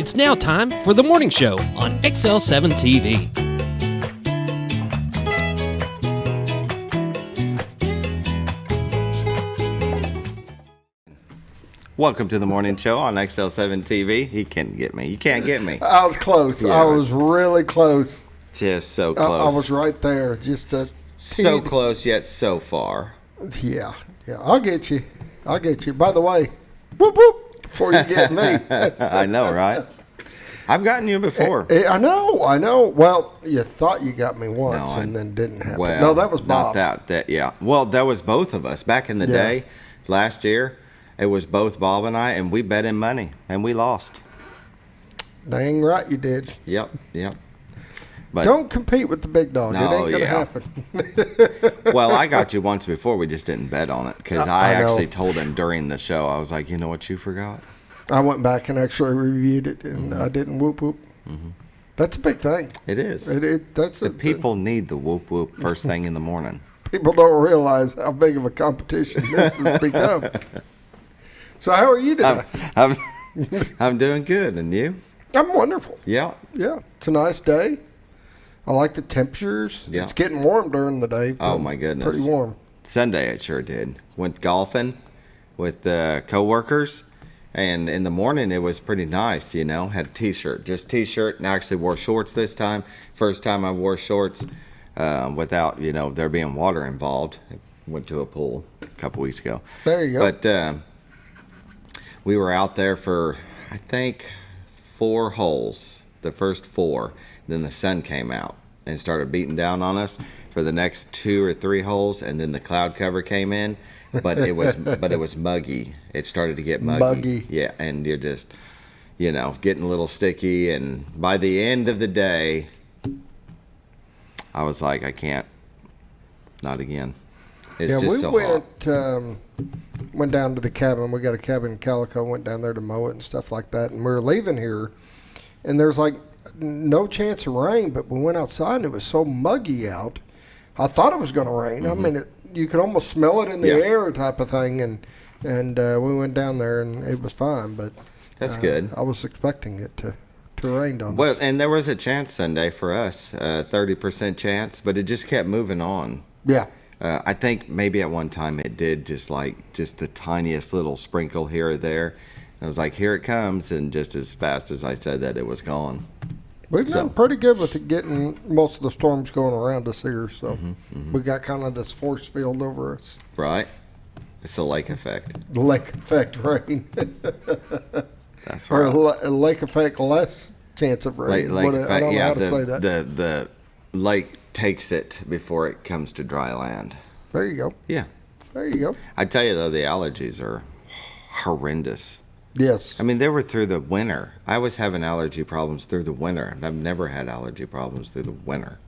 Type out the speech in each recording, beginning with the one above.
It's now time for the morning show on XL7-TV. Welcome to the morning show on XL7-TV. He can't get me. You can't get me. I was close. Yeah, I was really close. Just so close. I was right there. Just a so close yet so far. Yeah. I'll get you. By the way, whoop whoop before you get me. I know, right? I've gotten you before. I know. Well, you thought you got me once and then didn't happen. Well, no, that was Bob. Not that. Yeah. Well, that was both of us back in the day. Last year, it was both Bob and I, and we bet him money, and we lost. Dang right you did. Yep. But don't compete with the big dog. No, it ain't going to happen. Well, I got you once before. We just didn't bet on it because I actually told him during the show. I was like, you know what you forgot? I went back and actually reviewed it, and I didn't whoop whoop. Mm-hmm. That's a big thing. It is. People need the whoop whoop first thing in the morning. People don't realize how big of a competition this has become. So how are you today? I'm doing good, and you? I'm wonderful. Yeah. It's a nice day. I like the temperatures. Yeah. It's getting warm during the day. Oh my goodness. Pretty warm. Sunday it sure did. Went golfing with coworkers, and in the morning it was pretty nice. You know, had a t-shirt, and I actually wore shorts this time. First time I wore shorts without there being water involved. I went to a pool a couple weeks ago. There you go. But we were out there for, I think, 4 holes, the first 4. Then the sun came out and started beating down on us for the next 2 or 3 holes, and then the cloud cover came in. But it was muggy. It started to get muggy. Yeah, and you're just, getting a little sticky. And by the end of the day, I was like, I can't, not again. It's just so hot. Went down to the cabin. We got a cabin in Calico. Went down there to mow it and stuff like that. And we were leaving here, and there's like no chance of rain. But we went outside, and it was so muggy out. I thought it was going to rain. Mm-hmm. I mean, you could almost smell it in the air, type of thing. And we went down there, and it was fine. But that's good. I was expecting it to rain on us. Well, and there was a chance Sunday for us, 30% chance, but it just kept moving on. Yeah. I think maybe at one time it did just the tiniest little sprinkle here or there. And I was like, here it comes. And just as fast as I said that, it was gone. We've done pretty good with it getting most of the storms going around us here. So we got kind of this force field over us. Right. It's the lake effect. The lake effect rain. That's right. Or a lake effect less chance of rain. Lake effect, I don't know how to say that. The lake takes it before it comes to dry land. There you go. Yeah. There you go. I tell you, though, the allergies are horrendous. Yes. I mean, they were through the winter. I was having allergy problems through the winter, and I've never had allergy problems through the winter.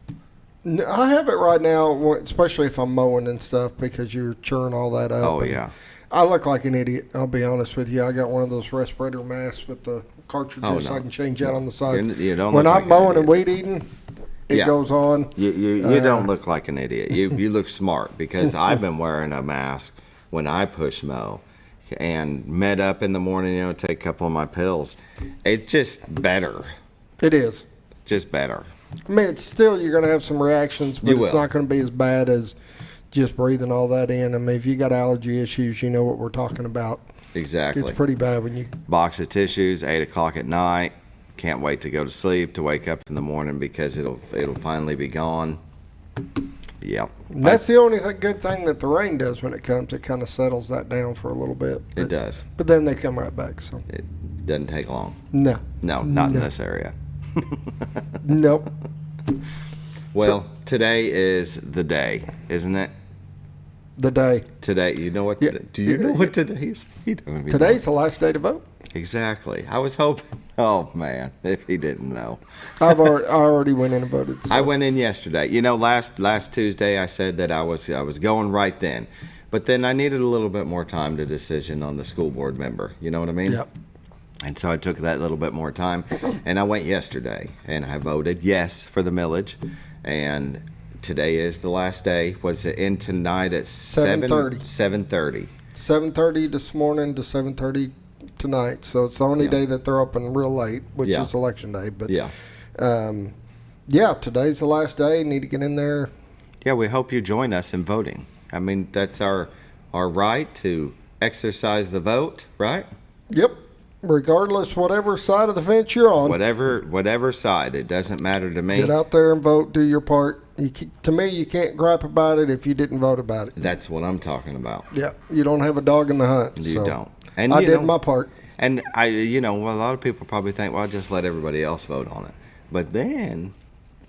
I have it right now, especially if I'm mowing and stuff, because you're churning all that up. Oh, yeah. I look like an idiot, I'll be honest with you. I got one of those respirator masks with the cartridges I can change out on the side. When I'm mowing and weed eating, it goes on. You don't look like an idiot. You look smart, because I've been wearing a mask when I push mow and med up in the morning, take a couple of my pills. It's just better. It is. Just better. I mean, it's still, you're going to have some reactions, but it's not going to be as bad as just breathing all that in. I mean, if you got allergy issues, you know what we're talking about. Exactly. It's pretty bad when you... Box of tissues, 8 o'clock at night. Can't wait to go to sleep, to wake up in the morning, because it'll finally be gone. Yep. That's the only good thing that the rain does when it comes. It kind of settles that down for a little bit. It does. But then they come right back. So it doesn't take long. No, not in this area. Nope. Well, today is the day, isn't it? The day. Today, you know what? Do you know what today is? Today's the last day to vote. Exactly. I was hoping. Oh man, if he didn't know. I already went in and voted. So. I went in yesterday. Last Tuesday I said that I was going right then, but then I needed a little bit more time to decision on the school board member. You know what I mean? Yep. And so I took that little bit more time, and I went yesterday, and I voted yes for the millage, and today is the last day. Was it in tonight at 7:30? 7:30. 7:30 this morning to 7:30 tonight, so it's the only day that they're open real late, which is election day. But today's the last day. Need to get in there. Yeah, we hope you join us in voting. I mean, that's our right to exercise the vote, right? Yep. Regardless, whatever side of the fence you're on. Whatever side, it doesn't matter to me. Get out there and vote. Do your part. To me, you can't gripe about it if you didn't vote about it. That's what I'm talking about. Yeah, you don't have a dog in the hunt. You don't. And I did my part. And a lot of people probably think, well, I'll just let everybody else vote on it. But then,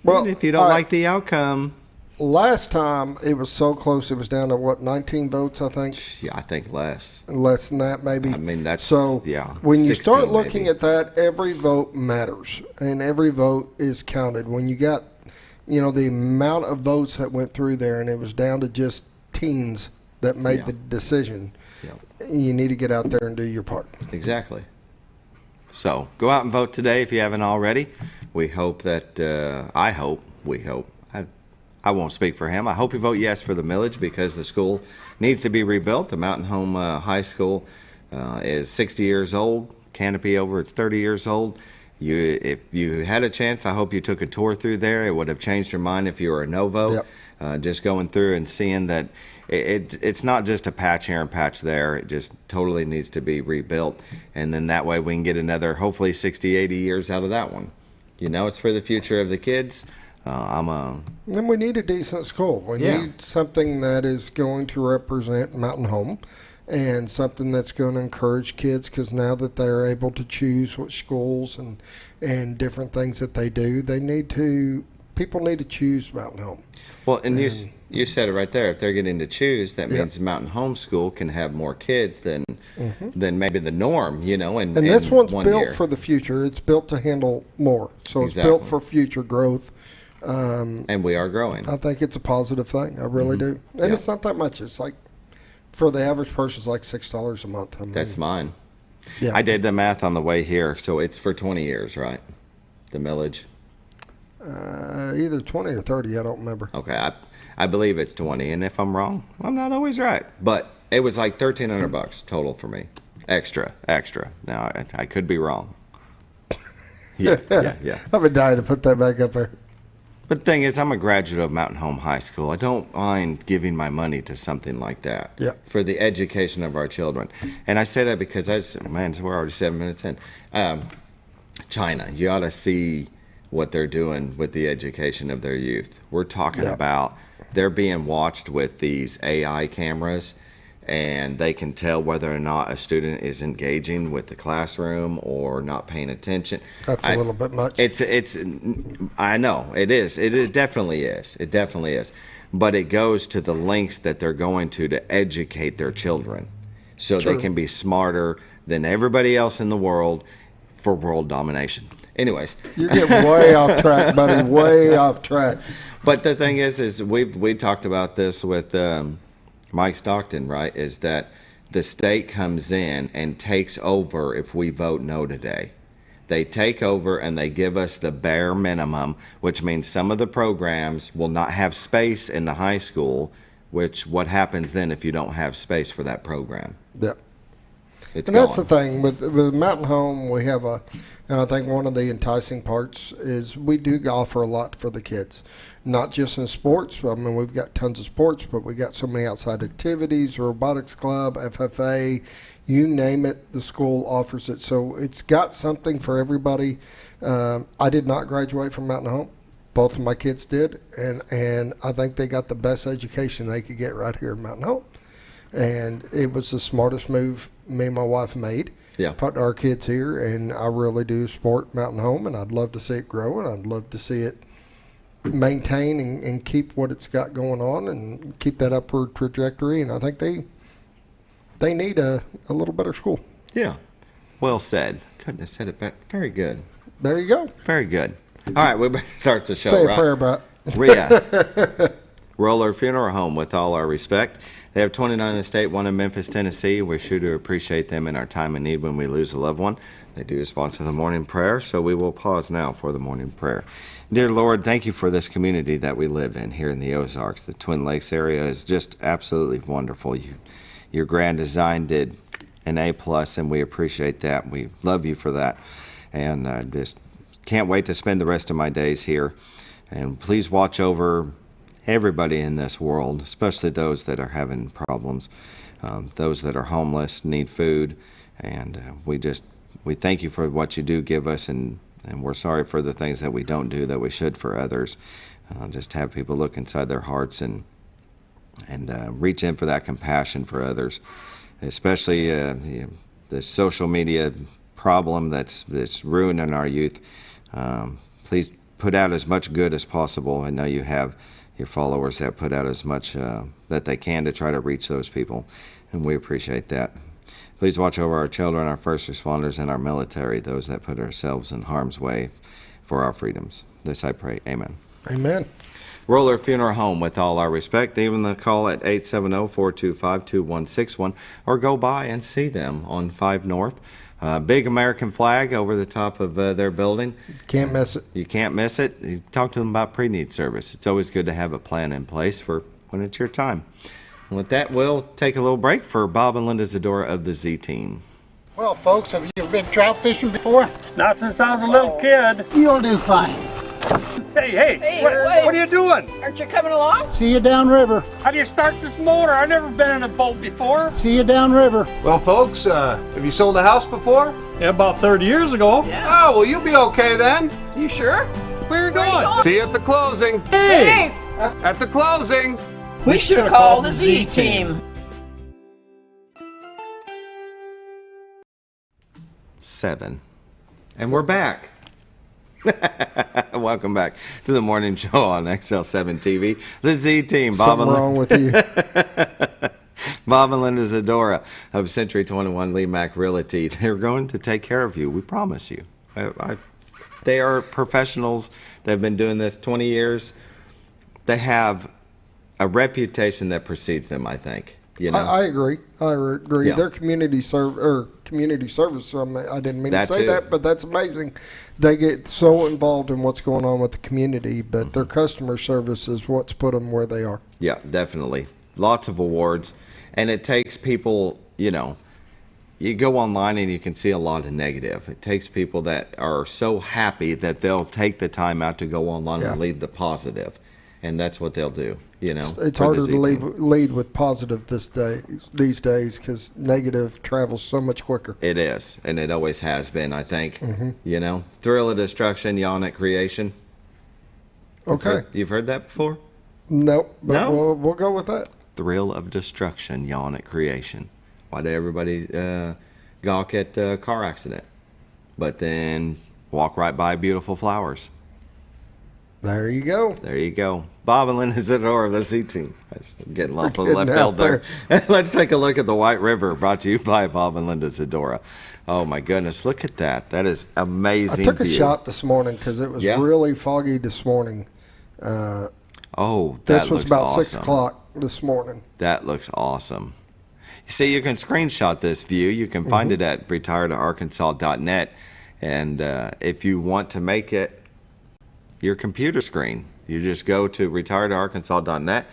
if you don't like the outcome. Last time, it was so close. It was down to, 19 votes, I think? Yeah, I think less. Less than that, maybe. I mean, that's, so, when you start looking maybe. at that, every vote matters. And every vote is counted. When you got, the amount of votes that went through there, and it was down to just teens that made the decision, you need to get out there and do your part. Exactly. So, go out and vote today if you haven't already. We hope that, we hope. I won't speak for him. I hope you vote yes for the millage because the school needs to be rebuilt. The Mountain Home High School is 60 years old. Canopy over, it's 30 years old. If you had a chance, I hope you took a tour through there. It would have changed your mind if you were a no vote. Yep. Just going through and seeing that it's not just a patch here and patch there. It just totally needs to be rebuilt. And then that way we can get another, hopefully 60, 80 years out of that one. It's for the future of the kids. And we need a decent school. We need something that is going to represent Mountain Home and something that's going to encourage kids, because now that they're able to choose what schools and different things that they do, people need to choose Mountain Home. Well, and you said it right there. If they're getting to choose, that means Mountain Home School can have more kids than maybe the norm, And this one's built for the future. It's built to handle more. So it's built for future growth. And we are growing. I think it's a positive thing. I really do. And it's not that much. It's like, for the average person, it's like $6 a month. That's mine. Yeah. I did the math on the way here. So it's for 20 years, right? The millage. Either 20 or 30. I don't remember. Okay. I believe it's 20. And if I'm wrong, I'm not always right. But it was like $1,300 total for me. Extra. Now, I could be wrong. Yeah. I've been dying to put that back up there. But the thing is, I'm a graduate of Mountain Home High School. I don't mind giving my money to something like that for the education of our children. And I say that because we're already 7 minutes in. China, you ought to see what they're doing with the education of their youth. We're talking about they're being watched with these AI cameras, and they can tell whether or not a student is engaging with the classroom or not paying attention. That's a little bit much. I know it is. It definitely is. It definitely is. But it goes to the lengths that they're going to educate their children, so they can be smarter than everybody else in the world for world domination. Anyways, you're getting way off track, buddy. Way off track. But the thing is we talked about this with Mike Stockton, right? Is that the state comes in and takes over if we vote no today. They take over and they give us the bare minimum, which means some of the programs will not have space in the high school, which what happens then if you don't have space for that program? Yep. It's and that's the thing with Mountain Home. We have and I think one of the enticing parts is we do offer a lot for the kids, not just in sports. I mean, we've got tons of sports, but we got so many outside activities, robotics club, FFA, you name it, the school offers it. So it's got something for everybody. I did not graduate from Mountain Home. Both of my kids did, and I think they got the best education they could get right here in Mountain Home. And it was the smartest move me and my wife made. Yeah. Putting our kids here, and I really do support Mountain Home, and I'd love to see it grow, and I'd love to see it maintain and keep what it's got going on and keep that upward trajectory. And I think they need a little better school. Yeah. Well said. Couldn't have said it better. Very good. There you go. Very good. All right, we better start the show, Say right? a prayer about Roller Funeral Home, with all our respect. They have 29 in the state, one in Memphis, Tennessee. We're sure to appreciate them in our time of need when we lose a loved one. They do sponsor the morning prayer, so we will pause now for the morning prayer. Dear Lord, thank you for this community that we live in here in the Ozarks. The Twin Lakes area is just absolutely wonderful. Your grand design did an A+, and we appreciate that. We love you for that. And just can't wait to spend the rest of my days here. And please watch over everybody in this world, especially those that are having problems, those that are homeless, need food. And we thank you for what you do give us, and we're sorry for the things that we don't do that we should for others. Just have people look inside their hearts and reach in for that compassion for others, especially the social media problem that's ruining our youth. Please put out as much good as possible. I know you have your followers that put out as much that they can to try to reach those people, and we appreciate that. Please watch over our children, our first responders, and our military, those that put ourselves in harm's way for our freedoms. This I pray. Amen. Amen. Roller Funeral Home, with all our respect. Even the call at 870-425-2161, or go by and see them on 5 North. Big American flag over the top of their building. Can't miss it. You can't miss it. You talk to them about pre-need service. It's always good to have a plan in place for when it's your time. And with that, we'll take a little break for Bob and Linda Zadora of the Z-Team. Well, folks, have you been trout fishing before? Not since I was a little kid. You'll do fine. Hey, Hey, what wait. are you doing? Aren't you coming along? See you downriver. How do you start this motor? I've never been in a boat before. See you downriver. Well, folks, have you sold a house before? Yeah, about 30 years ago. Yeah. Oh, well, you'll be okay then. You sure? Where are you going? See you at the closing. Hey, At the closing. we should have called the Z-Team. 7. And we're back. Welcome back to the morning show on XL7-TV. The Z-Team. Something wrong with you. Bob and Linda Zadora of Century 21 Lee Mack Realty. They're going to take care of you. We promise you. They are professionals. They've been doing this 20 years. They have a reputation that precedes them, I think. You know? I agree. I agree. Yeah. Their community service. I didn't mean That to say too. that, but that's amazing. They get so involved in what's going on with the community, but their customer service is what's put them where they are. Yeah, definitely. Lots of awards. And it takes people, you go online and you can see a lot of negative. It takes people that are so happy that they'll take the time out to go online Yeah. and leave the positive. And that's what they'll do, It's for the harder to Z-Team. lead with positive these days because negative travels so much quicker. It is, and it always has been, I think. Thrill of destruction, yawn at creation. Okay. You've heard that before? Nope. But No? we'll go with that. Thrill of destruction, yawn at creation. Why did everybody gawk at a car accident, but then walk right by beautiful flowers? There you go. There you go. Bob and Linda Zadora of the Z-Team. Getting off of We're left getting field out there. Let's take a look at the White River, brought to you by Bob and Linda Zadora. Oh my goodness, look at that. That is I amazing. took a view. shot this morning because it was Yeah? really foggy this morning. Oh, This that was looks about awesome. 6 o'clock this morning. That looks awesome. You see, you can screenshot this view. You can find it at retiredarkansas.net. And if you want to make it your computer screen, you just go to retiredarkansas.net,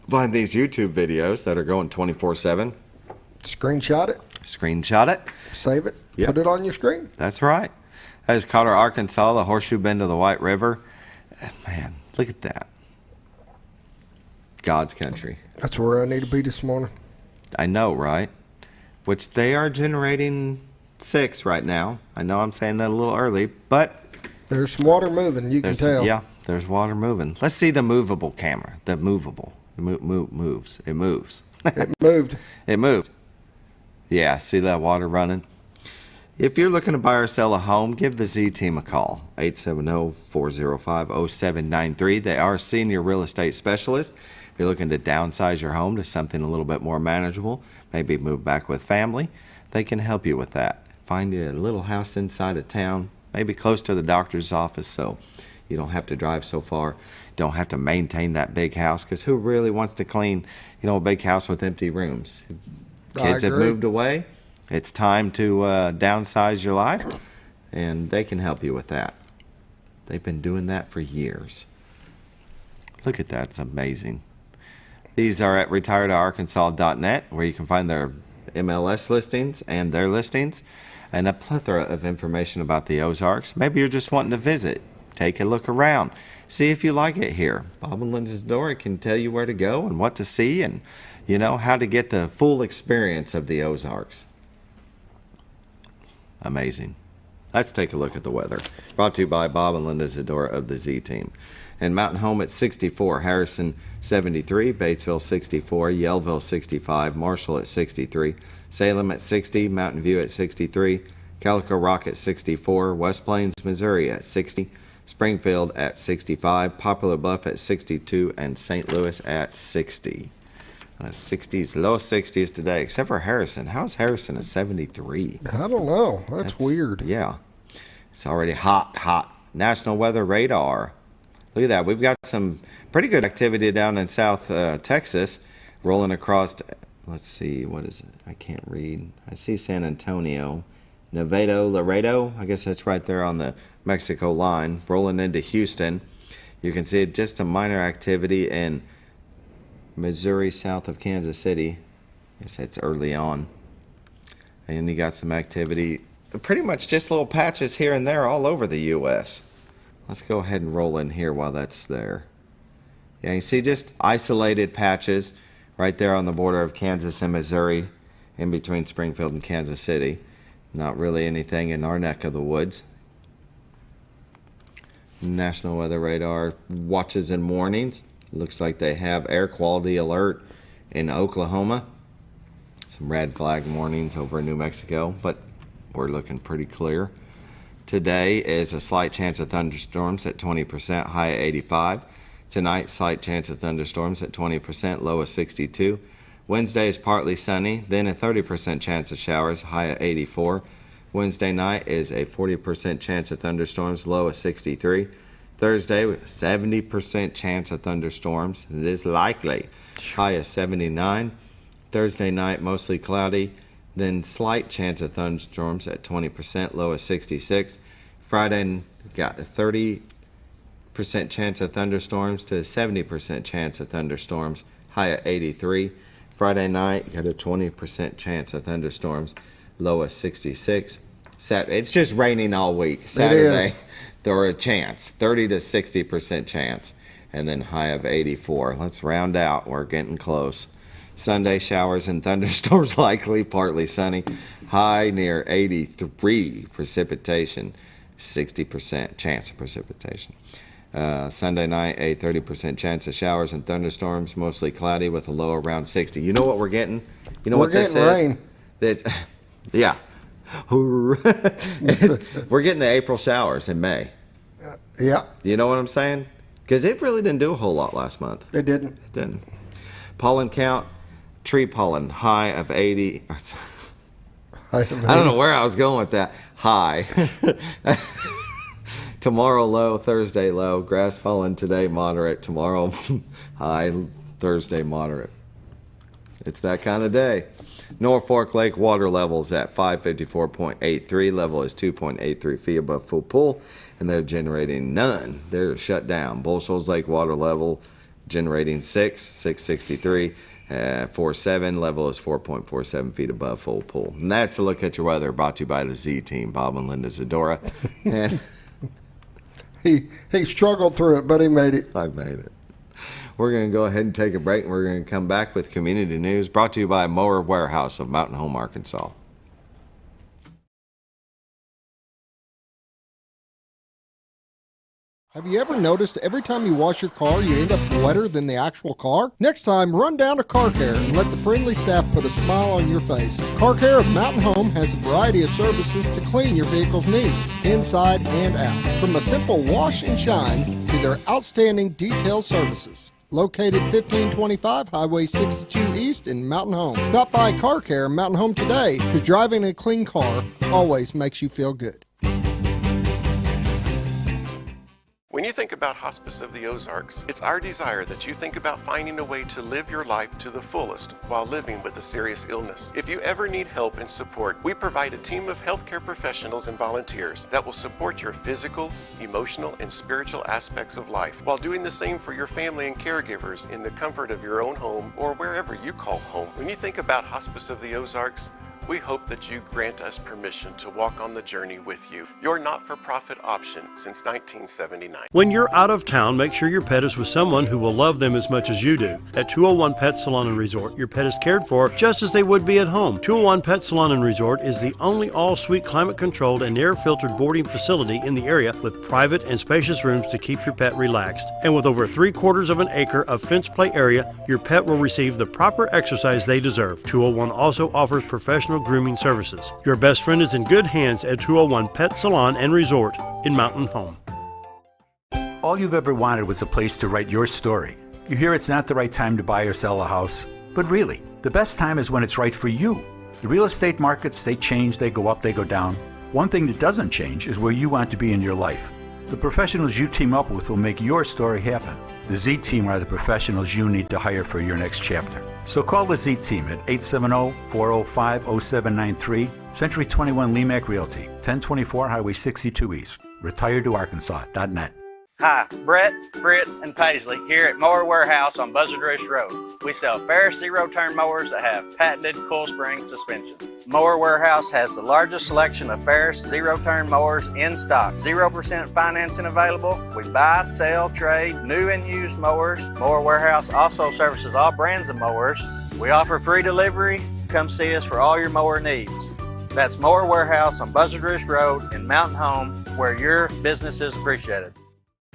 find these YouTube videos that are going 24/7, Screenshot it, screenshot it. save it, Yep. put it on your screen. That's right. That is Cotter, Arkansas, the horseshoe bend of the White River. Man, look at that. God's country. That's where I need to be this morning. I know, right? Which they are generating 6 right now. I know I'm saying that a little early, but There's some water moving. You can tell. yeah, there's water moving. Let's see the movable camera. The movable. It moves. It moves. It moved. It moved. Yeah, see that water running? If you're looking to buy or sell a home, give the Z-Team a call, 870-405-0793. They are a senior real estate specialist. If you're looking to downsize your home to something a little bit more manageable, maybe move back with family, they can help you with that. Find you a little house inside of town, maybe close to the doctor's office, so you don't have to drive so far. Don't have to maintain that big house, because who really wants to clean, a big house with empty rooms? Kids have agree. moved away. It's time to downsize your life, and they can help you with that. They've been doing that for years. Look at that. It's amazing. These are at retiredarkansas.net, where you can find their MLS listings and their listings, and a plethora of information about the Ozarks. Maybe you're just wanting to visit. Take a look around. See if you like it here. Bob and Linda Zadora can tell you where to go and what to see and, how to get the full experience of the Ozarks. Amazing. Let's take a look at the weather. Brought to you by Bob and Linda Zadora of the Z Team. In Mountain Home at 64, Harrison 73, Batesville 64, Yellville 65, Marshall at 63, Salem at 60, Mountain View at 63, Calico Rock at 64, West Plains, Missouri at 60, Springfield at 65, Poplar Bluff at 62, and St. Louis at 60. 60s, low 60s today, except for Harrison. How's Harrison at 73? I don't know. That's weird. Yeah. It's already hot. National Weather Radar. Look at that. We've got some pretty good activity down in South Texas, rolling across. Let's see. What is it? I can't read. I see San Antonio. Laredo. I guess that's right there on the Mexico line, rolling into Houston. You can see just a minor activity in Missouri, south of Kansas City. I guess it's early on. And you got some activity, pretty much just little patches here and there all over the U.S. Let's go ahead and roll in here while that's there. Yeah, you see just isolated patches right there on the border of Kansas and Missouri, in between Springfield and Kansas City. Not really anything in our neck of the woods. National Weather Radar watches and warnings. Looks like they have air quality alert in Oklahoma. Some red flag warnings over in New Mexico, but we're looking pretty clear. Today is a slight chance of thunderstorms at 20%, high at 85. Tonight, slight chance of thunderstorms at 20%, low of 62. Wednesday is partly sunny, then a 30% chance of showers, high at 84. Wednesday night is a 40% chance of thunderstorms, low of 63. Thursday, 70% chance of thunderstorms. It is likely. High of 79. Thursday night, mostly cloudy. Then slight chance of thunderstorms at 20%, low of 66. Friday, got a 30% chance of thunderstorms to a 70% chance of thunderstorms. High at 83. Friday night, got a 20% chance of thunderstorms. Low of 66. Saturday, it's just raining all week. Saturday, there are a chance, 30 to 60% chance, and then high of 84. Let's round out. We're getting close. Sunday, showers and thunderstorms likely, partly sunny. High near 83. Precipitation, 60% chance of precipitation. Sunday night, a 30% chance of showers and thunderstorms, mostly cloudy with a low around 60. You know what we're getting? You know what this is? Rain. Yeah. We're getting the April showers in May. Yeah. You know what I'm saying? Because it really didn't do a whole lot last month. It didn't. It didn't. Pollen count, tree pollen, high of 80. I don't know where I was going with that. High. Tomorrow low, Thursday low. Grass pollen today moderate. Tomorrow high, Thursday moderate. It's that kind of day. Norfolk Lake water levels at 554.83. Level is 2.83 feet above full pool, and they're generating none. They're shut down. Bull Shoals Lake water level generating 663. 47. Level is 4.47 feet above full pool. And that's a look at your weather, brought to you by the Z Team, Bob and Linda Zadora. And he struggled through it, but he made it. I made it. We're going to go ahead and take a break, and we're going to come back with community news brought to you by Mower Warehouse of Mountain Home, Arkansas. Have you ever noticed every time you wash your car, you end up wetter than the actual car? Next time, run down to Car Care and let the friendly staff put a smile on your face. Car Care of Mountain Home has a variety of services to clean your vehicle's needs, inside and out. From a simple wash and shine to their outstanding detail services. Located 1525 Highway 62 East in Mountain Home. Stop by Car Care Mountain Home today, because driving a clean car always makes you feel good. When you think about about Hospice of the Ozarks, it's our desire that you think about finding a way to live your life to the fullest while living with a serious illness. If you ever need help and support, we provide a team of healthcare professionals and volunteers that will support your physical, emotional, and spiritual aspects of life while doing the same for your family and caregivers in the comfort of your own home or wherever you call home. When you think about Hospice of the Ozarks, we hope that you grant us permission to walk on the journey with you. Your not-for-profit option since 1979. When you're out of town, make sure your pet is with someone who will love them as much as you do. At 201 Pet Salon and Resort, your pet is cared for just as they would be at home. 201 Pet Salon and Resort is the only all-suite climate-controlled and air-filtered boarding facility in the area with private and spacious rooms to keep your pet relaxed. And with over 3/4 of an acre of fenced play area, your pet will receive the proper exercise they deserve. 201 also offers professional grooming services. Your best friend is in good hands at 201 Pet Salon and Resort in Mountain Home. All you've ever wanted was a place to write your story. You hear it's not the right time to buy or sell a house, but really, the best time is when it's right for you. The real estate markets, they change, they go up, they go down. One thing that doesn't change is where you want to be in your life. The professionals you team up with will make your story happen. The Z Team are the professionals you need to hire for your next chapter. So call the Z Team at 870-405-0793, Century 21 Lemac Realty, 1024 Highway 62 East, retiredtoarkansas.net. Hi, Brett, Fritz, and Paisley here at Mower Warehouse on Buzzard Ridge Road. We sell Ferris zero-turn mowers that have patented coil spring suspension. Mower Warehouse has the largest selection of Ferris zero-turn mowers in stock. 0% financing available. We buy, sell, trade new and used mowers. Mower Warehouse also services all brands of mowers. We offer free delivery. Come see us for all your mower needs. That's Mower Warehouse on Buzzard Ridge Road in Mountain Home, where your business is appreciated.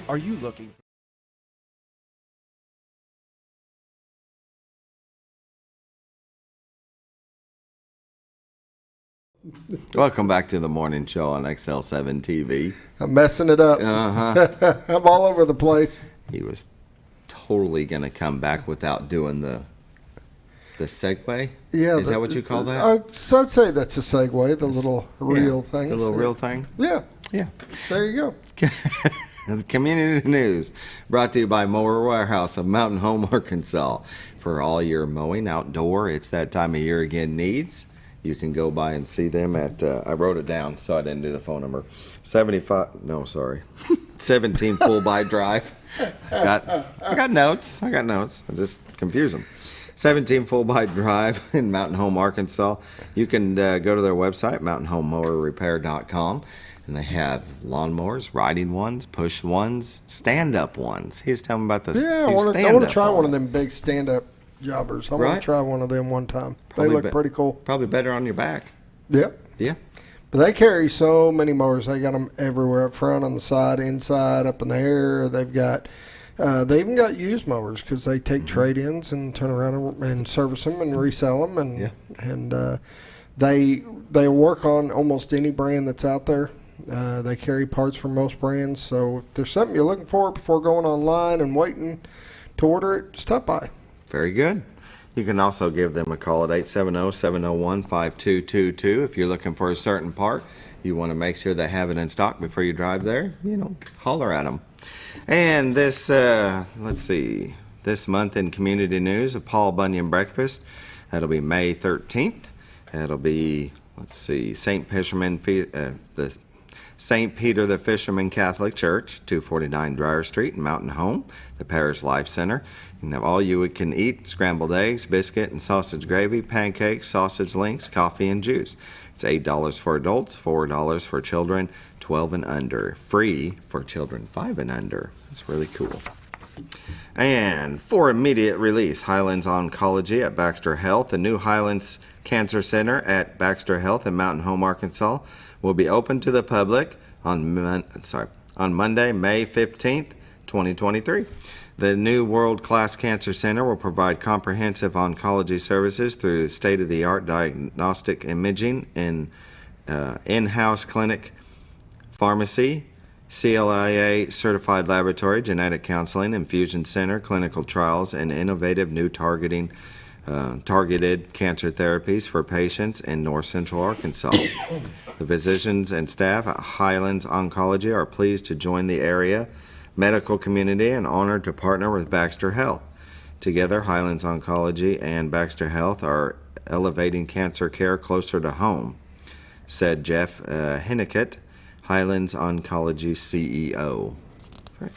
Are you looking? Welcome back to the morning show on XL7-TV. I'm messing it up. Uh-huh. I'm all over the place. He was totally going to come back without doing the segue. Yeah, is that what you call that? So I'd say that's a segue, the little reel thing. The little reel thing? Yeah. Yeah. There you go. Community news brought to you by Mower Warehouse of Mountain Home, Arkansas. For all your mowing outdoor, it's that time of year again needs. You can go by and see them at, I wrote it down so I didn't do the phone number. 17 Full By Drive. I got notes. I just confuse them. 17 Full By Drive in Mountain Home, Arkansas. You can go to their website, mountainhomemowerrepair.com. And they have lawnmowers, riding ones, push ones, stand-up ones. He was telling me about this. Yeah, I want to try one of them big stand-up jobbers. I want to try one of them one time. They look pretty cool. Probably better on your back. Yep. Yeah. But they carry so many mowers. They got them everywhere, up front, on the side, inside, up in the air. They've got, they even got used mowers because they take trade-ins and turn around and service them and resell them. And they work on almost any brand that's out there. They carry parts from most brands, so if there's something you're looking for before going online and waiting to order it, stop by. Very good. You can also give them a call at 870-701-5222 if you're looking for a certain part. You want to make sure they have it in stock before you drive there, holler at them. And this, this month in community news, a Paul Bunyan breakfast. That'll be May 13th. That'll be, St. Peter the Fisherman Catholic Church, 249 Dryer Street in Mountain Home, the Parish Life Center. You can have all you can eat, scrambled eggs, biscuit and sausage gravy, pancakes, sausage links, coffee and juice. It's $8 for adults, $4 for children 12 and under. Free for children 5 and under. That's really cool. And for immediate release, Highlands Oncology at Baxter Health, the new Highlands Cancer Center at Baxter Health in Mountain Home, Arkansas, will be open to the public on Monday, May 15th, 2023. The new world-class cancer center will provide comprehensive oncology services through state-of-the-art diagnostic imaging and in-house clinic, pharmacy, CLIA certified laboratory, genetic counseling, infusion center, clinical trials, and innovative new targeted cancer therapies for patients in North Central Arkansas. The physicians and staff at Highlands Oncology are pleased to join the area medical community and honored to partner with Baxter Health. Together, Highlands Oncology and Baxter Health are elevating cancer care closer to home, said Jeff Hinnickett, Highlands Oncology CEO.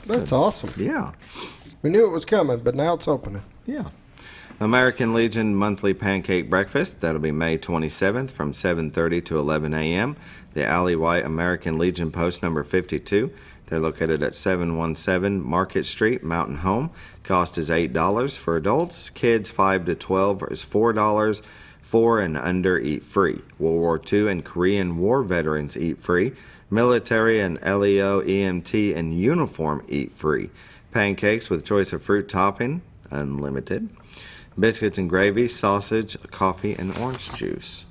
That's awesome. Yeah. We knew it was coming, but now it's opening. Yeah. American Legion monthly pancake breakfast. That'll be May 27th from 7:30 to 11 a.m. The Alley White American Legion Post number 52. They're located at 717 Market Street, Mountain Home. Cost is $8 for adults. Kids 5 to 12 is $4. 4 and under eat free. World War II and Korean War veterans eat free. Military and LEO, EMT in uniform eat free. Pancakes with choice of fruit topping, unlimited. Biscuits and gravy, sausage, coffee, and orange juice.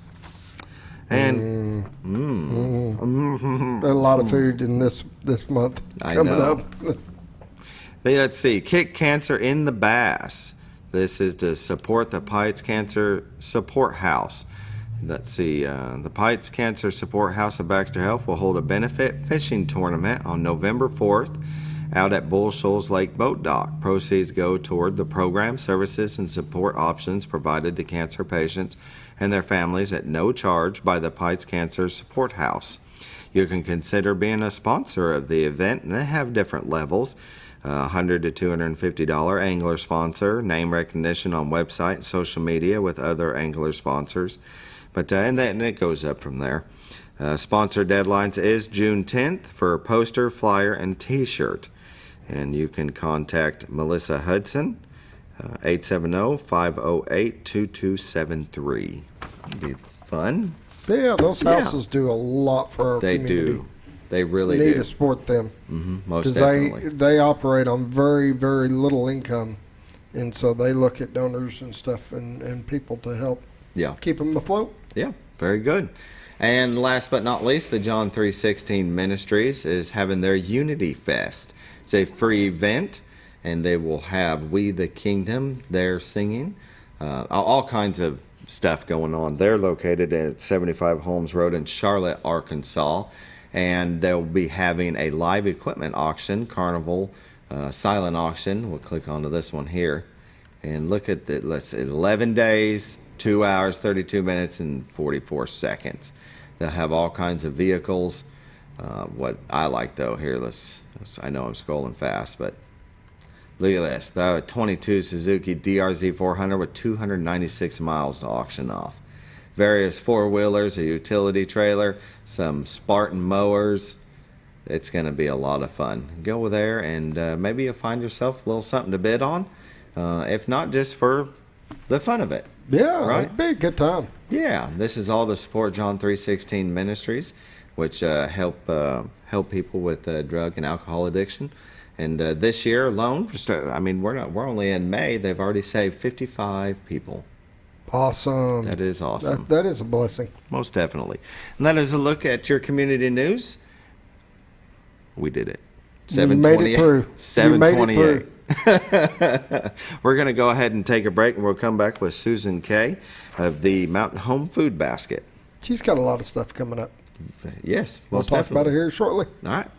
And a lot of food in this month coming up. Let's see. Kick Cancer in the Bass. This is to support the Pites Cancer Support House. Let's see. The Pites Cancer Support House of Baxter Health will hold a benefit fishing tournament on November 4th out at Bull Shoals Lake Boat Dock. Proceeds go toward the program, services, and support options provided to cancer patients and their families at no charge by the Pites Cancer Support House. You can consider being a sponsor of the event, and they have different levels. $100 to $250 angler sponsor, name recognition on website, social media with other angler sponsors. But and it goes up from there. Sponsor deadlines is June 10th for poster, flyer, and T-shirt. And you can contact Melissa Hudson, 870-508-2273. It'd be fun. Yeah, those houses do a lot for our community. They do. They really need do. to support them. Most definitely. They operate on very, very little income. And so they look at donors and stuff and people to help keep them afloat. Yeah, very good. And last but not least, the John 3:16 Ministries is having their Unity Fest. It's a free event, and they will have We the Kingdom there singing. All kinds of stuff going on. They're located at 75 Holmes Road in Charlotte, Arkansas. And they'll be having a live equipment auction, carnival, silent auction. We'll click onto this one here. And look at the, let's see, 11 days, 2 hours, 32 minutes, and 44 seconds. They'll have all kinds of vehicles. What I like, though, here, I know I'm scrolling fast, but look at this. The 22 Suzuki DRZ 400 with 296 miles to auction off. Various four-wheelers, a utility trailer, some Spartan mowers. It's going to be a lot of fun. Go there and maybe you'll find yourself a little something to bid on, if not just for the fun of it. Yeah, right? It'd be a good time. Yeah, this is all to support John 3:16 Ministries, which help people with drug and alcohol addiction. And this year alone, we're only in May. They've already saved 55 people. Awesome. That is awesome. That is a blessing. Most definitely. And that is a look at your community news. We did it. 7:28. You made it through. 7:28. We're going to go ahead and take a break, and we'll come back with Suzan Kaye of the Mountain Home Food Basket. She's got a lot of stuff coming up. Yes, we'll talk about it here shortly. All right.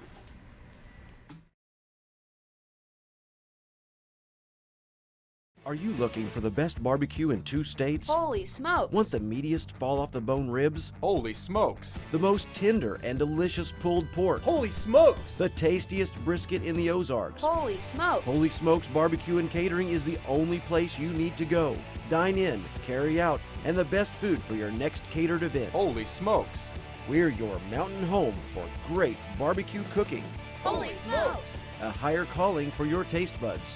Are you looking for the best barbecue in 2 states? Holy smokes! Want the meatiest fall-off-the-bone ribs? Holy smokes! The most tender and delicious pulled pork? Holy smokes! The tastiest brisket in the Ozarks? Holy smokes! Holy Smokes Barbecue and Catering is the only place you need to go. Dine in, carry out, and the best food for your next catered event. Holy smokes! We're your mountain home for great barbecue cooking. Holy smokes! A higher calling for your taste buds.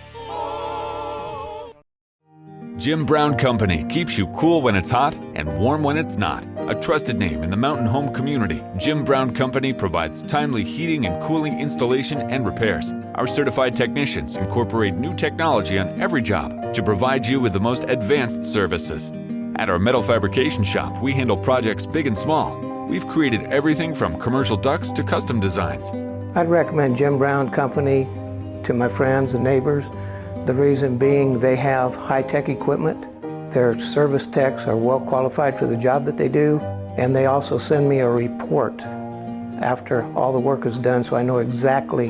Jim Brown Company keeps you cool when it's hot and warm when it's not. A trusted name in the mountain home community, Jim Brown Company provides timely heating and cooling installation and repairs. Our certified technicians incorporate new technology on every job to provide you with the most advanced services. At our metal fabrication shop, we handle projects big and small. We've created everything from commercial ducts to custom designs. I'd recommend Jim Brown Company to my friends and neighbors. The reason being they have high-tech equipment. Their service techs are well qualified for the job that they do, and they also send me a report after all the work is done so I know exactly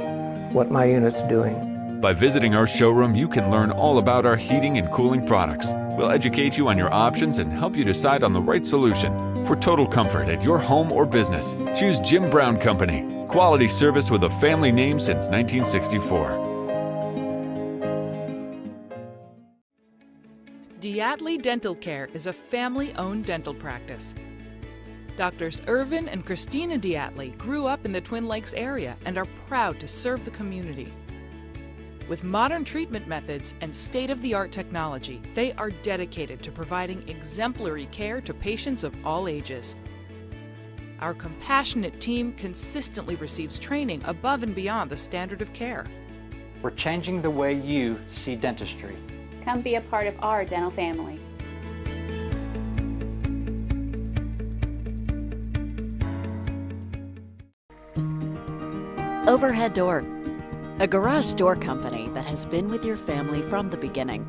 what my unit's doing. By visiting our showroom, you can learn all about our heating and cooling products. We'll educate you on your options and help you decide on the right solution. For total comfort at your home or business, choose Jim Brown Company. Quality service with a family name since 1964. Diatley Dental Care is a family-owned dental practice. Doctors Irvin and Christina Diatley grew up in the Twin Lakes area and are proud to serve the community. With modern treatment methods and state-of-the-art technology, they are dedicated to providing exemplary care to patients of all ages. Our compassionate team consistently receives training above and beyond the standard of care. We're changing the way you see dentistry. Come be a part of our dental family. Overhead Door, a garage door company that has been with your family from the beginning,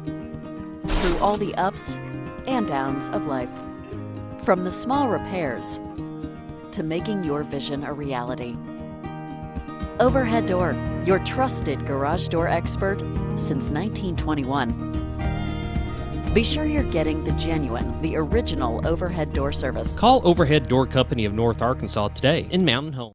through all the ups and downs of life. From the small repairs to making your vision a reality. Overhead Door, your trusted garage door expert since 1921. Be sure you're getting the genuine, the original overhead door service. Call Overhead Door Company of North Arkansas today in Mountain Home.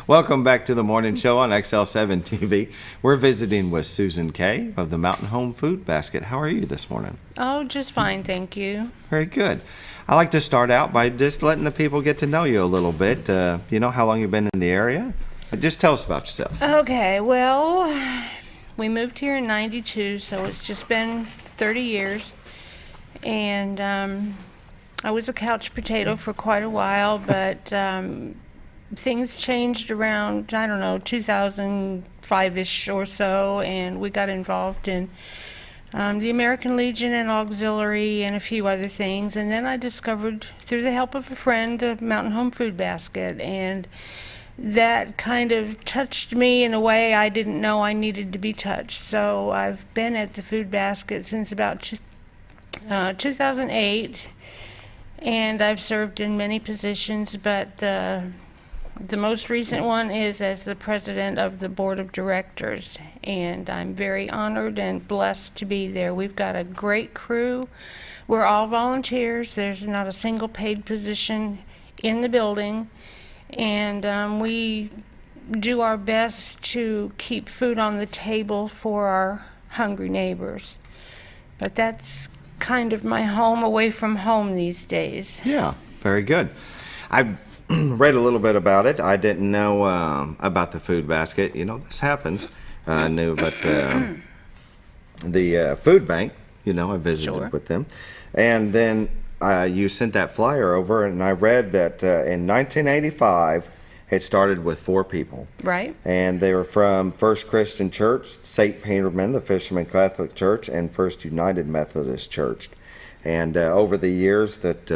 Welcome back to the morning show on XL7-TV. We're visiting with Suzan Kaye of the Mountain Home Food Basket. How are you this morning? Oh, just fine, thank you. Very good. I like to start out by just letting the people get to know you a little bit. You know, how long you've been in the area? Just tell us about yourself. Okay, well, we moved here in '92, so it's just been 30 years. And I was a couch potato for quite a while, but things changed around, I don't know, 2005-ish or so, and we got involved in the American Legion and Auxiliary and a few other things. And then I discovered, through the help of a friend, the Mountain Home Food Basket, and that kind of touched me in a way I didn't know I needed to be touched. So I've been at the Food Basket since about 2008, and I've served in many positions, but the most recent one is as the president of the board of directors, and I'm very honored and blessed to be there. We've got a great crew. We're all volunteers. There's not a single paid position in the building, and we do our best to keep food on the table for our hungry neighbors. But that's kind of my home away from home these days. Yeah, very good. I read a little bit about it. I didn't know about the Food Basket. You know, this happens. I knew about the food bank. You know, I visited with them. And then you sent that flyer over, and I read that in 1985, it started with 4 people. Right. And they were from First Christian Church, St. Peterman, the Fisherman Catholic Church, and First United Methodist Church. And over the years that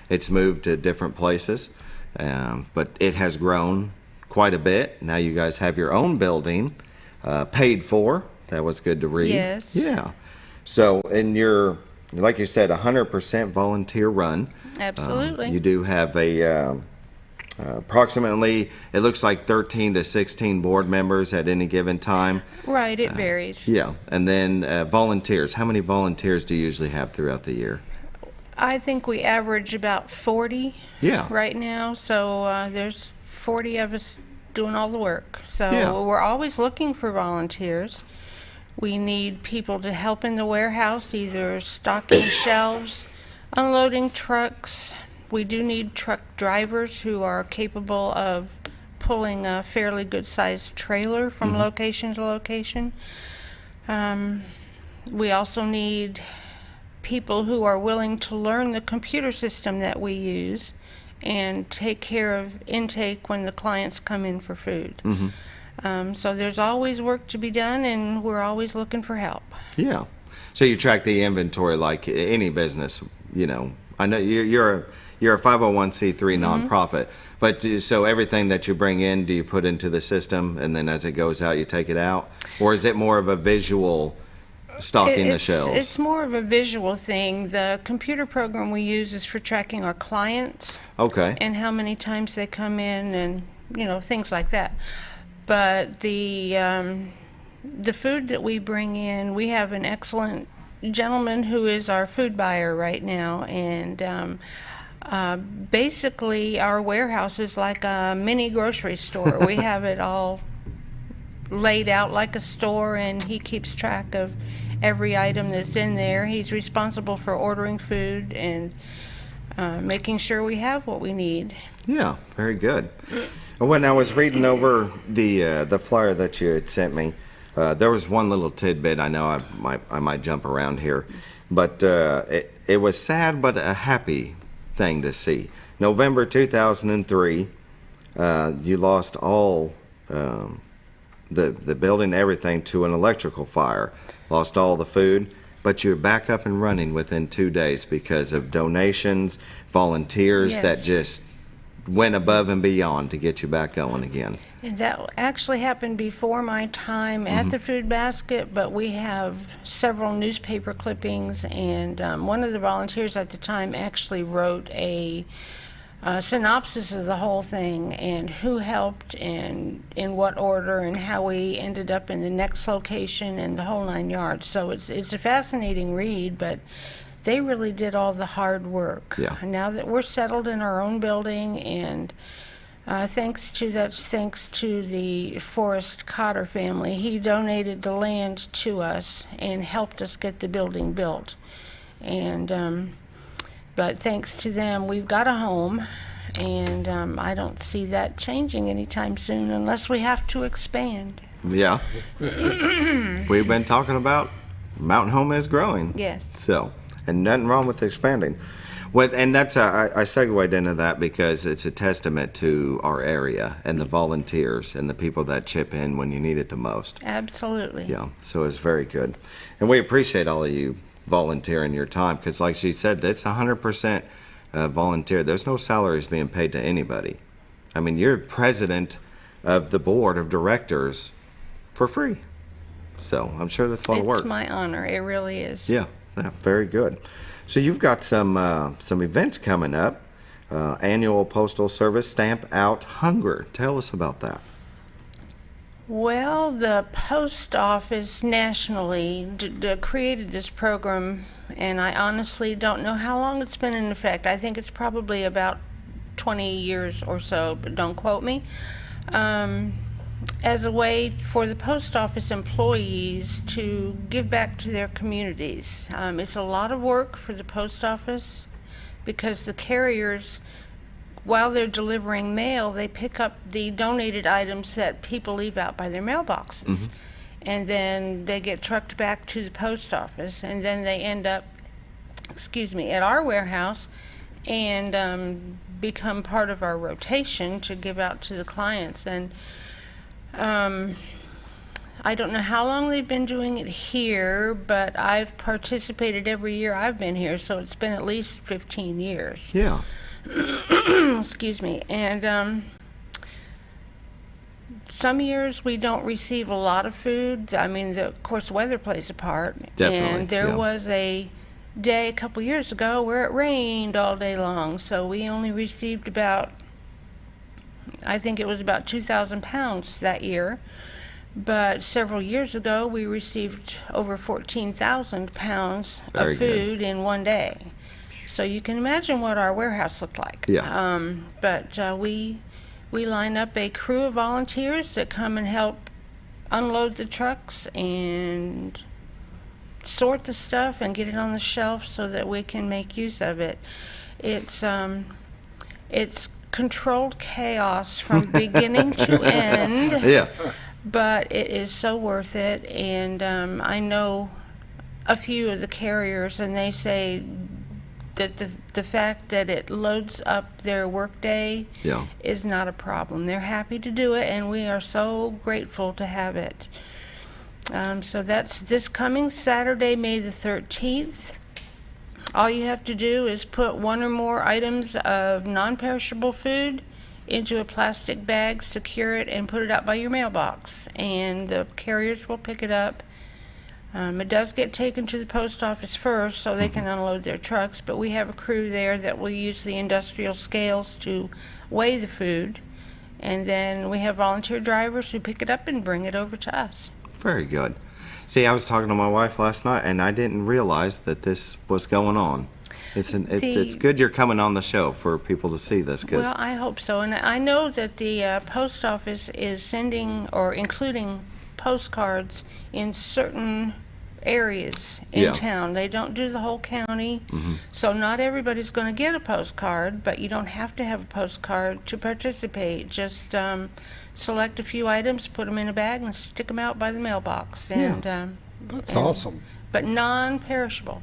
it's moved to different places. But it has grown quite a bit. Now you guys have your own building, paid for. That was good to read. Yes. Yeah. So, and you're, like you said, 100% volunteer run. Absolutely. You do have a approximately, it looks like 13 to 16 board members at any given time. Right, it varies. Yeah. And then volunteers. How many volunteers do you usually have throughout the year? I think we average about 40 right now, so there's 40 of us doing all the work. So we're always looking for volunteers. We need people to help in the warehouse, either stocking shelves, unloading trucks. We do need truck drivers who are capable of pulling a fairly good-sized trailer from location to location. We also need people who are willing to learn the computer system that we use and take care of intake when the clients come in for food. So there's always work to be done, and we're always looking for help. Yeah. So you track the inventory like any business, you know, I know you're a 501c3 nonprofit, but so everything that you bring in, do you put into the system, and then as it goes out, you take it out, or is it more of a visual stocking the shelves? It's more of a visual thing. The computer program we use is for tracking our clients. Okay. And how many times they come in, and things like that. But the food that we bring in, we have an excellent gentleman who is our food buyer right now, and basically our warehouse is like a mini grocery store. We have it all laid out like a store, and he keeps track of every item that's in there. He's responsible for ordering food and making sure we have what we need. Yeah, very good. When I was reading over the flyer that you had sent me, there was one little tidbit. I know I might jump around here, but it was sad but a happy thing to see. November 2003, you lost all the building, everything, to an electrical fire. Lost all the food, but you're back up and running within 2 days because of donations, volunteers that just went above and beyond to get you back going again. And that actually happened before my time at the Food Basket, but we have several newspaper clippings, and one of the volunteers at the time actually wrote a synopsis of the whole thing and who helped and in what order and how we ended up in the next location and the whole 9 yards. So it's a fascinating read, but they really did all the hard work. Yeah. Now that we're settled in our own building, and thanks to the Forrest Cotter family. He donated the land to us and helped us get the building built. And but thanks to them, we've got a home, and I don't see that changing anytime soon unless we have to expand. Yeah. We've been talking about Mountain Home is growing. Yes. So, and nothing wrong with expanding. And that's I segued into that because it's a testament to our area and the volunteers and the people that chip in when you need it the most. Absolutely. Yeah, so it's very good. And we appreciate all of you volunteering your time, because like she said, that's 100% volunteer. There's no salaries being paid to anybody. I mean, you're president of the board of directors for free. So I'm sure that's a lot of work. It's my honor. It really is. Yeah, very good. So you've got some events coming up. Annual Postal Service Stamp Out Hunger. Tell us about that. Well, the post office nationally created this program, and I honestly don't know how long it's been in effect. I think it's probably about 20 years or so, but don't quote me. As a way for the post office employees to give back to their communities. It's a lot of work for the post office because the carriers, while they're delivering mail, they pick up the donated items that people leave out by their mailboxes. And then they get trucked back to the post office, and then they end up, at our warehouse and become part of our rotation to give out to the clients. And I don't know how long they've been doing it here, but I've participated every year I've been here, so it's been at least 15 years. Yeah. Excuse me. And some years we don't receive a lot of food. I mean, of course, weather plays a part. Definitely. And there was a day a couple years ago where it rained all day long, so we only received about, I think it was about 2,000 pounds that year. But several years ago, we received over 14,000 pounds of food in one day. So you can imagine what our warehouse looked like. Yeah. But we line up a crew of volunteers that come and help unload the trucks and sort the stuff and get it on the shelf so that we can make use of it. It's controlled chaos from beginning to end. Yeah. But it is so worth it, and I know a few of the carriers, and they say that the fact that it loads up their workday is not a problem. They're happy to do it, and we are so grateful to have it. So that's this coming Saturday, May the 13th. All you have to do is put one or more items of non-perishable food into a plastic bag, secure it, and put it out by your mailbox, and the carriers will pick it up. It does get taken to the post office first so they can unload their trucks, but we have a crew there that will use the industrial scales to weigh the food, and then we have volunteer drivers who pick it up and bring it over to us. Very good. See, I was talking to my wife last night, and I didn't realize that this was going on. It's good you're coming on the show for people to see this. Well, I hope so. And I know that the post office is sending or including postcards in certain areas in town. They don't do the whole county. So not everybody's going to get a postcard, but you don't have to have a postcard to participate. Just select a few items, put them in a bag, and stick them out by the mailbox. And that's awesome. But non-perishable.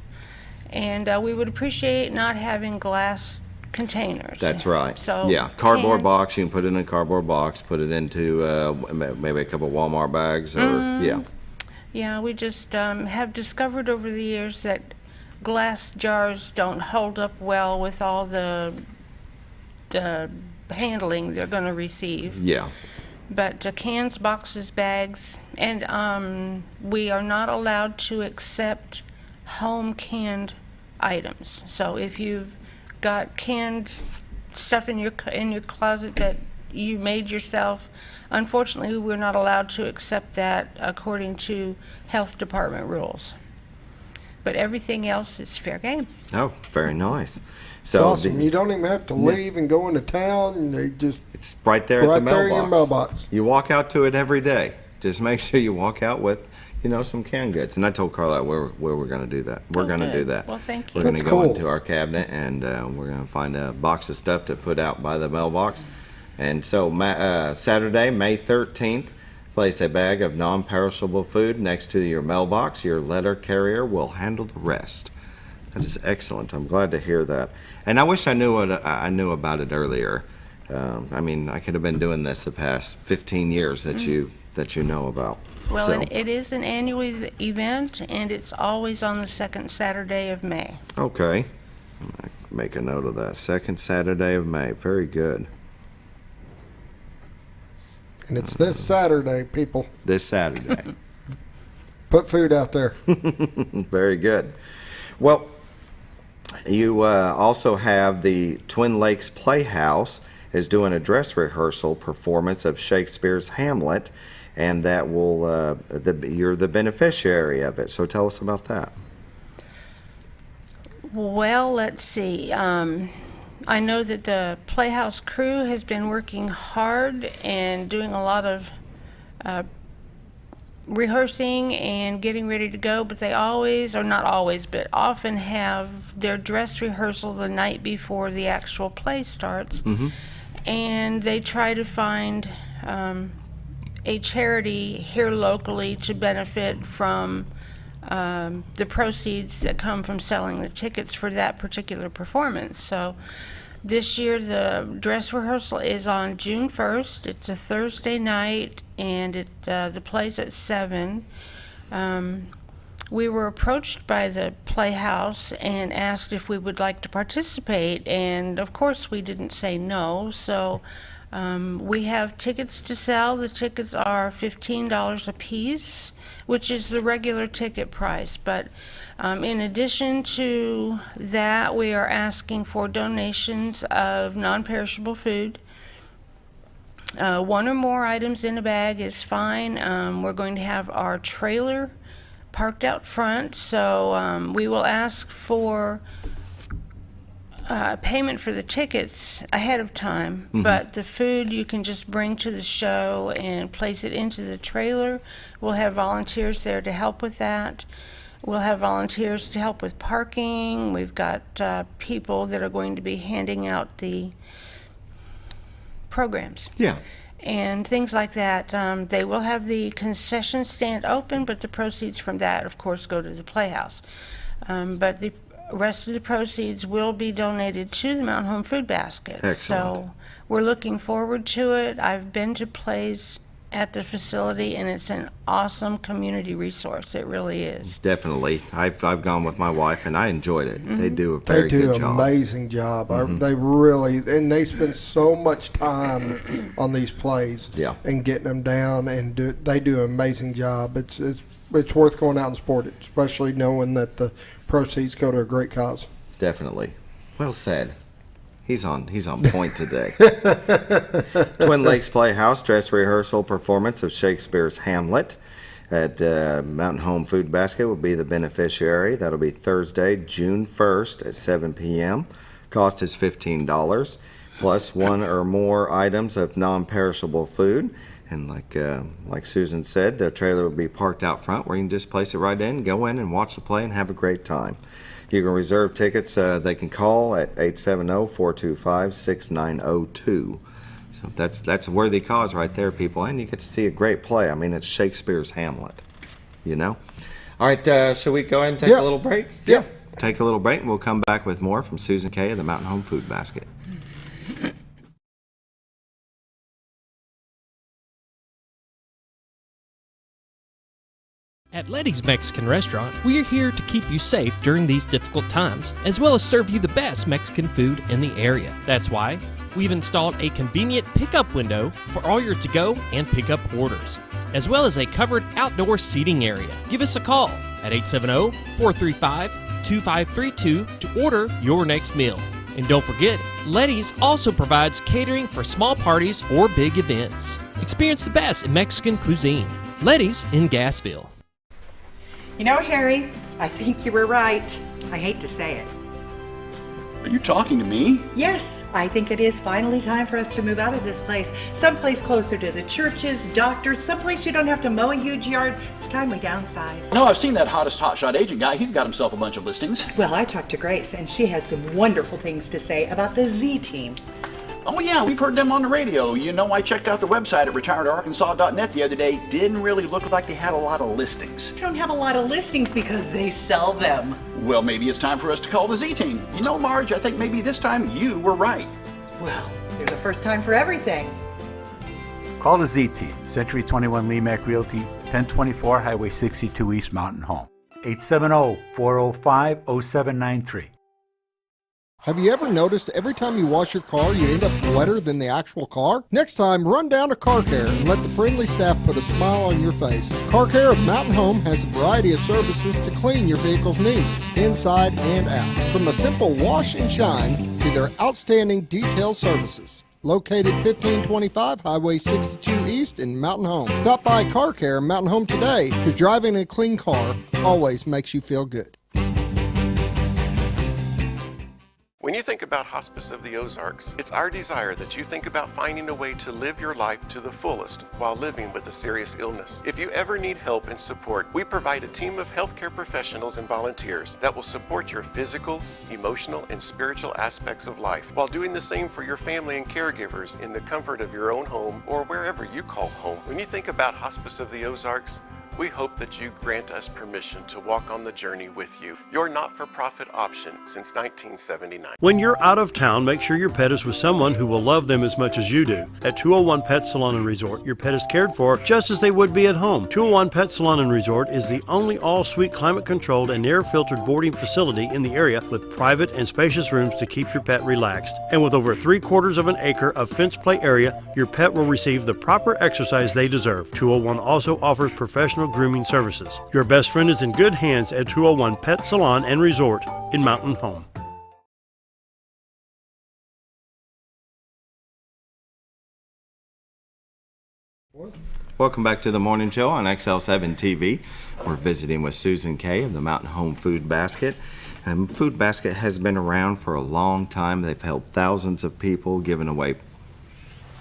And we would appreciate not having glass containers. That's right. So yeah, cardboard box. You can put it in a cardboard box. Put it into maybe a couple of Walmart bags, or Yeah, we just have discovered over the years that glass jars don't hold up well with all the handling they're going to receive. Yeah. But cans, boxes, bags, and we are not allowed to accept home canned items. So if you've got canned stuff in your closet that you made yourself, unfortunately we're not allowed to accept that according to health department rules. But everything else is fair game. Oh, very nice. So it's awesome. You don't even have to leave and go into town. And they it's right there at the mailbox. Right there in your mailbox. You walk out to it every day. Just make sure you walk out with some canned goods. And I told Carla where we're going to do that. We're going to do that. Well, thank you. We're going to go into our cabinet, and we're going to find a box of stuff to put out by the mailbox. And so Saturday, May 13th, place a bag of non-perishable food next to your mailbox. Your letter carrier will handle the rest. That is excellent. I'm glad to hear that. And I wish I knew about it earlier. I mean, I could have been doing this the past 15 years that you know about. Well, so. It is an annual event, and it's always on the second Saturday of May. Okay. I'll make a note of that. Second Saturday of May. Very good. And it's this Saturday, people. This Saturday. Put food out there. Very good. Well, you also have the Twin Lakes Playhouse is doing a dress rehearsal performance of Shakespeare's Hamlet, and that will you're the beneficiary of it. So tell us about that. Well, let's see. I know that the Playhouse crew has been working hard and doing a lot of rehearsing and getting ready to go, but they always, or not always, but often have their dress rehearsal the night before the actual play starts. And they try to find a charity here locally to benefit from the proceeds that come from selling the tickets for that particular performance. So this year the dress rehearsal is on June 1st. It's a Thursday night, and the play's at 7. We were approached by the Playhouse and asked if we would like to participate, and of course we didn't say no. So we have tickets to sell. The tickets are $15 a piece, which is the regular ticket price. But in addition to that, we are asking for donations of non-perishable food. One or more items in a bag is fine. We're going to have our trailer parked out front, so we will ask for payment for the tickets ahead of time, but the food you can just bring to the show and place it into the trailer. We'll have volunteers there to help with that. We'll have volunteers to help with parking. We've got people that are going to be handing out the programs. Yeah. And things like that. They will have the concession stand open, but the proceeds from that, of course, go to the Playhouse. But the rest of the proceeds will be donated to the Mountain Home Food Basket. Excellent. So we're looking forward to it. I've been to plays at the facility, and it's an awesome community resource. It really is. Definitely. I've gone with my wife, and I enjoyed it. They do a very good job. They do an amazing job. They really, and they spend so much time on these plays and getting them down, and they do an amazing job. It's worth going out and support it, especially knowing that the proceeds go to a great cause. Definitely. Well said. He's on point today. Twin Lakes Playhouse dress rehearsal performance of Shakespeare's Hamlet at Mountain Home Food Basket will be the beneficiary. That'll be Thursday, June 1st at 7 p.m. Cost is $15 plus one or more items of non-perishable food. And like Susan said, the trailer will be parked out front where you can just place it right in, go in and watch the play and have a great time. You can reserve tickets. They can call at 870-425-6902. So that's a worthy cause right there, people. And you get to see a great play. I mean, it's Shakespeare's Hamlet, you know. All right, shall we go ahead and take a little break? Yeah. Take a little break, and we'll come back with more from Susan Kaye of the Mountain Home Food Basket. At Letty's Mexican Restaurant, we are here to keep you safe during these difficult times, as well as serve you the best Mexican food in the area. That's why we've installed a convenient pickup window for all your to-go and pickup orders, as well as a covered outdoor seating area. Give us a call at 870-435-2532 to order your next meal. And don't forget, Letty's also provides catering for small parties or big events. Experience the best in Mexican cuisine. Letty's in Gassville. You know, Harry, I think you were right. I hate to say it. Are you talking to me? Yes, I think it is finally time for us to move out of this place. Someplace closer to the churches, doctors, someplace you don't have to mow a huge yard. It's time we downsize. No, I've seen that hottest hotshot agent guy. He's got himself a bunch of listings. Well, I talked to Grace, and she had some wonderful things to say about the Z Team. Oh yeah, we've heard them on the radio. You know, I checked out the website at retiredarkansas.net the other day. Didn't really look like they had a lot of listings. They don't have a lot of listings because they sell them. Well, maybe it's time for us to call the Z-Team. You know, Marge, I think maybe this time you were right. Well, there's a first time for everything. Call the Z-Team, Century 21 Lemac Realty, 1024 Highway 62 East Mountain Home. 870-405-0793. Have you ever noticed every time you wash your car, you end up wetter than the actual car? Next time, run down to Car Care and let the friendly staff put a smile on your face. Car Care of Mountain Home has a variety of services to clean your vehicle's needs, inside and out. From a simple wash and shine to their outstanding detail services. Located 1525 Highway 62 East in Mountain Home. Stop by Car Care Mountain Home today, because driving a clean car always makes you feel good. When you think about Hospice of the Ozarks, it's our desire that you think about finding a way to live your life to the fullest while living with a serious illness. If you ever need help and support, we provide a team of healthcare professionals and volunteers that will support your physical, emotional, and spiritual aspects of life while doing the same for your family and caregivers in the comfort of your own home or wherever you call home. When you think about Hospice of the Ozarks, we hope that you grant us permission to walk on the journey with you. Your not-for-profit option since 1979. When you're out of town, make sure your pet is with someone who will love them as much as you do. At 201 Pet Salon and Resort, your pet is cared for just as they would be at home. 201 Pet Salon and Resort is the only all-suite climate-controlled and air-filtered boarding facility in the area with private and spacious rooms to keep your pet relaxed. And with over 3/4 of an acre of fenced play area, your pet will receive the proper exercise they deserve. 201 also offers professional grooming services. Your best friend is in good hands at 201 Pet Salon and Resort in Mountain Home. Welcome back to the morning show on XL7-TV. We're visiting with Susan Kaye of the Mountain Home Food Basket. Food Basket has been around for a long time. They've helped thousands of people, giving away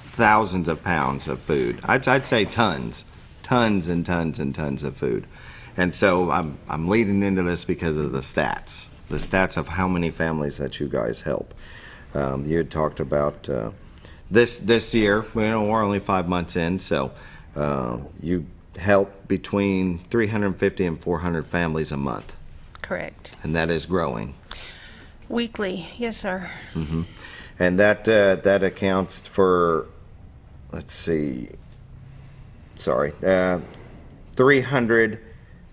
thousands of pounds of food. I'd say tons and tons and tons of food. And so I'm leading into this because of the stats of how many families that you guys help. You had talked about this year. We're only 5 months in, so you help between 350 and 400 families a month. Correct. And that is growing. Weekly, yes, sir. Mm-hmm. And that accounts for, let's see, 300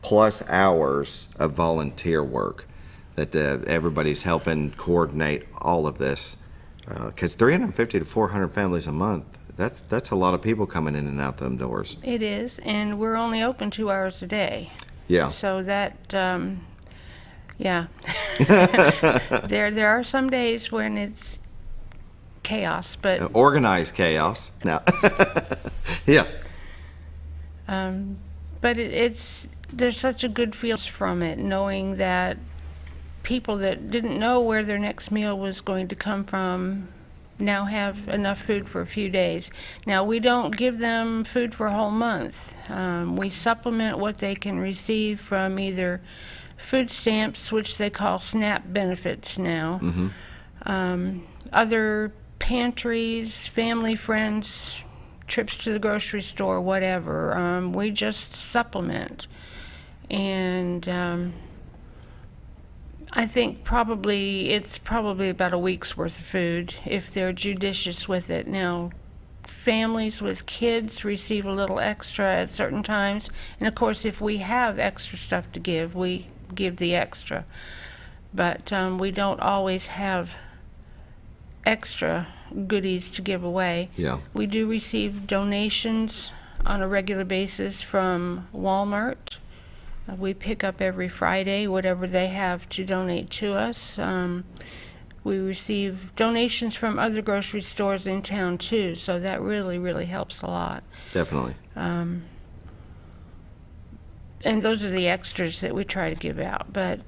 plus hours of volunteer work that everybody's helping coordinate all of this. Because 350 to 400 families a month, that's a lot of people coming in and out them doors. It is, and we're only open 2 hours a day. Yeah. So that, yeah. There are some days when it's chaos, but organized chaos. No. Yeah. But there's such a good feel from it, knowing that people that didn't know where their next meal was going to come from now have enough food for a few days. Now, we don't give them food for a whole month. We supplement what they can receive from either food stamps, which they call SNAP benefits now, other pantries, family, friends, trips to the grocery store, whatever. We just supplement. And I think it's probably about a week's worth of food if they're judicious with it. Now, families with kids receive a little extra at certain times. And of course, if we have extra stuff to give, we give the extra. But we don't always have extra goodies to give away. Yeah. We do receive donations on a regular basis from Walmart. We pick up every Friday whatever they have to donate to us. We receive donations from other grocery stores in town too, so that really, really helps a lot. Definitely. And those are the extras that we try to give out, but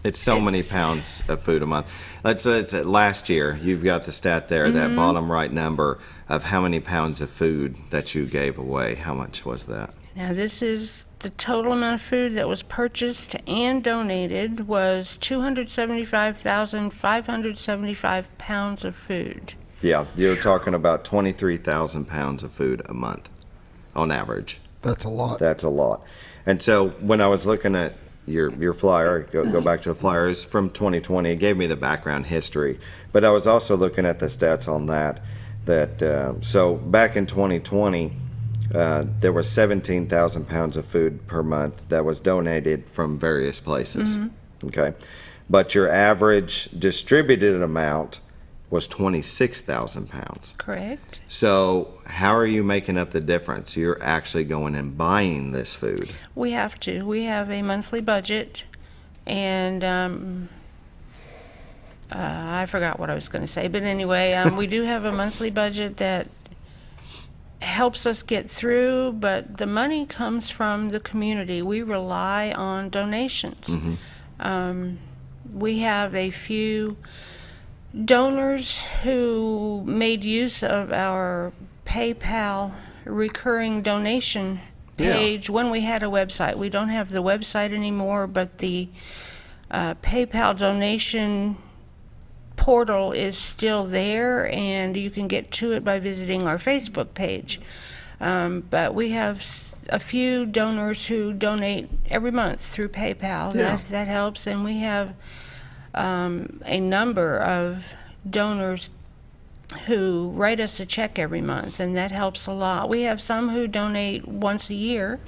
it's so many pounds of food a month. It's last year, you've got the stat there, that bottom right number of how many pounds of food that you gave away. How much was that? Now, this is the total amount of food that was purchased and donated was 275,575 pounds of food. Yeah, you're talking about 23,000 pounds of food a month on average. That's a lot. That's a lot. And so when I was looking at your flyer, go back to the flyer, it's from 2020. It gave me the background history. But I was also looking at the stats on that so back in 2020, there was 17,000 pounds of food per month that was donated from various places. Okay. But your average distributed amount was 26,000 pounds. Correct. So how are you making up the difference? You're actually going and buying this food. We have to. We have a monthly budget, and I forgot what I was going to say, but anyway, we do have a monthly budget that helps us get through, but the money comes from the community. We rely on donations. We have a few donors who made use of our PayPal recurring donation page when we had a website. We don't have the website anymore, but the PayPal donation portal is still there, and you can get to it by visiting our Facebook page. But we have a few donors who donate every month through PayPal. That helps, and we have a number of donors who write us a check every month, and that helps a lot. We have some who donate once a year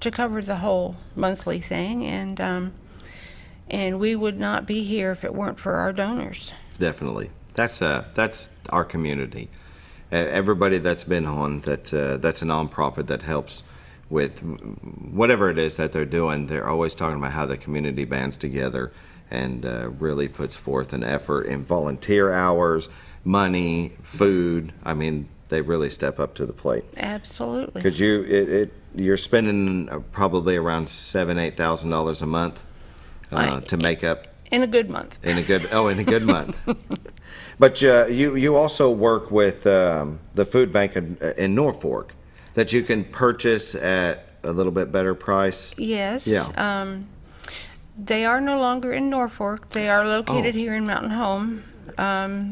to cover the whole monthly thing, and we would not be here if it weren't for our donors. Definitely. That's our community. Everybody that's been on, that's a nonprofit that helps with whatever it is that they're doing. They're always talking about how the community bands together and really puts forth an effort in volunteer hours, money, food. I mean, they really step up to the plate. Absolutely. Because you're spending probably around $7,000-8,000 a month to make up. In a good month. In a good month. But you also work with the food bank in Norfolk that you can purchase at a little bit better price. Yes. Yeah. They are no longer in Norfolk. They are located here in Mountain Home,